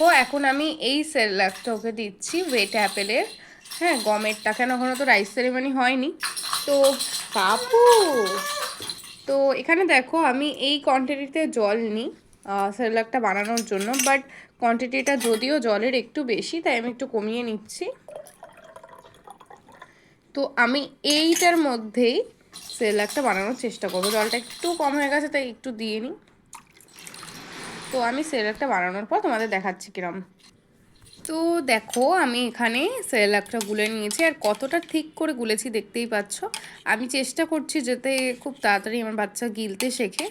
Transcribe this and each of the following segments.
তো এখন আমি এই সেরেলাকটা ওকে দিচ্ছি ওয়েট অ্যাপেলের, হ্যাঁ গমেরটা, কেন এখনো তো রাইস সেরিমনি হয়নি। তো বাবু, তো এখানে দেখো আমি এই কোয়ান্টিটিতে জল নিই সেরেলাকটা বানানোর জন্য, বাট কোয়ান্টিটিটা যদিও জলের একটু বেশি, তাই আমি একটু কমিয়ে নিচ্ছি। তো আমি এইটার মধ্যেই সেরেলাকটা বানানোর চেষ্টা করবো। জলটা একটু কম হয়ে গেছে তাই একটু দিয়ে নিই। তো আমি সেরেলাকটা বানানোর পর তোমাদের দেখাচ্ছি কিরম। তো দেখো আমি এখানে সেরেলাকটা গুলে নিয়েছি, আর কতটা ঠিক করে গুলেছি দেখতেই পাচ্ছ। আমি চেষ্টা করছি যাতে খুব তাড়াতাড়ি আমার বাচ্চা গিলতে শেখে,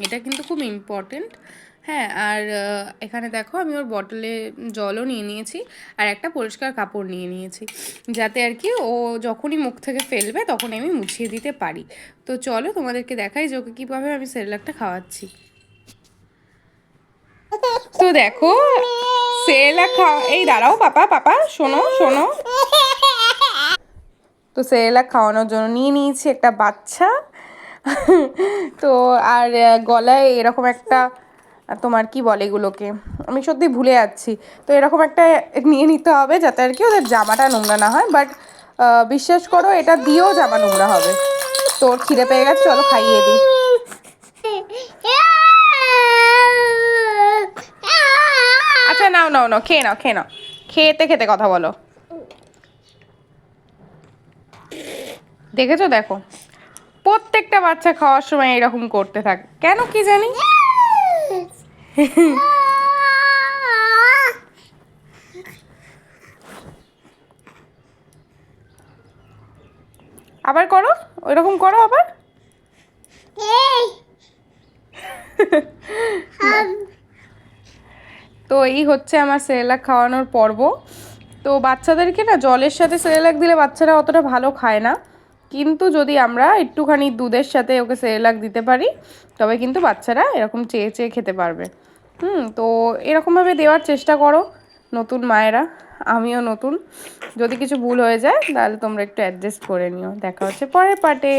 এটা কিন্তু খুব ইম্পর্টেন্ট। হ্যাঁ, আর এখানে দেখো আমি ওর বটলে জলও নিয়ে নিয়েছি, আর একটা পরিষ্কার কাপড় নিয়ে নিয়েছি, যাতে আর কি ও যখনই মুখ থেকে ফেলবে তখন আমি মুছিয়ে দিতে পারি। তো চলো তোমাদেরকে দেখাই যে ওকে কীভাবে আমি সেরেলাকটা খাওয়াচ্ছি। তো দেখো সেরেলাক খাওয়া, এই দাঁড়াও পাপা, পাপা শোনো শোনো। তো সেরেলাক খাওয়ানোর জন্য নিয়ে নিয়েছি একটা বাচ্চা। তো আর গলায় এরকম একটা, তোমার কি বলে এগুলোকে, আমি সত্যি ভুলে যাচ্ছি। তো এরকম একটা নিয়ে নিতে হবে যাতে আর কি ওদের জামাটা নোংরা না হয়, বাট বিশ্বাস করো এটা দিয়েও জামা নোংরা হবে। তোর খিদে পেয়ে গেছে, চলো খাইয়ে দিই। আচ্ছা নাও নাও নাও, খেয়ে নাও খেয়ে নাও, খেতে খেতে কথা বলো। দেখেছো, দেখো প্রত্যেকটা বাচ্চা খাওয়ার সময় এরকম করতে থাকে, কেন কি জানি। আবার করো, ওইরকম করো আবার। তো এই হচ্ছে আমার সেরেলাক খাওয়ানোর পর্ব। তো বাচ্চাদেরকে না জলের সাথে সেরেলাক দিলে বাচ্চারা অতটা ভালো খায় না, কিন্তু যদি আমরা একটুখানি দুধের সাথে ওকে সেরেলাক দিতে পারি তবে কিন্তু বাচ্চারা এরকম চেয়ে চেয়ে খেতে পারবে। তো এরকমভাবে দেওয়ার চেষ্টা করো নতুন মায়েরা, আমিও নতুন। যদি কিছু ভুল হয়ে যায় তাহলে তোমরা একটু অ্যাডজাস্ট করে নিও। দেখা হচ্ছে পরের পার্টে।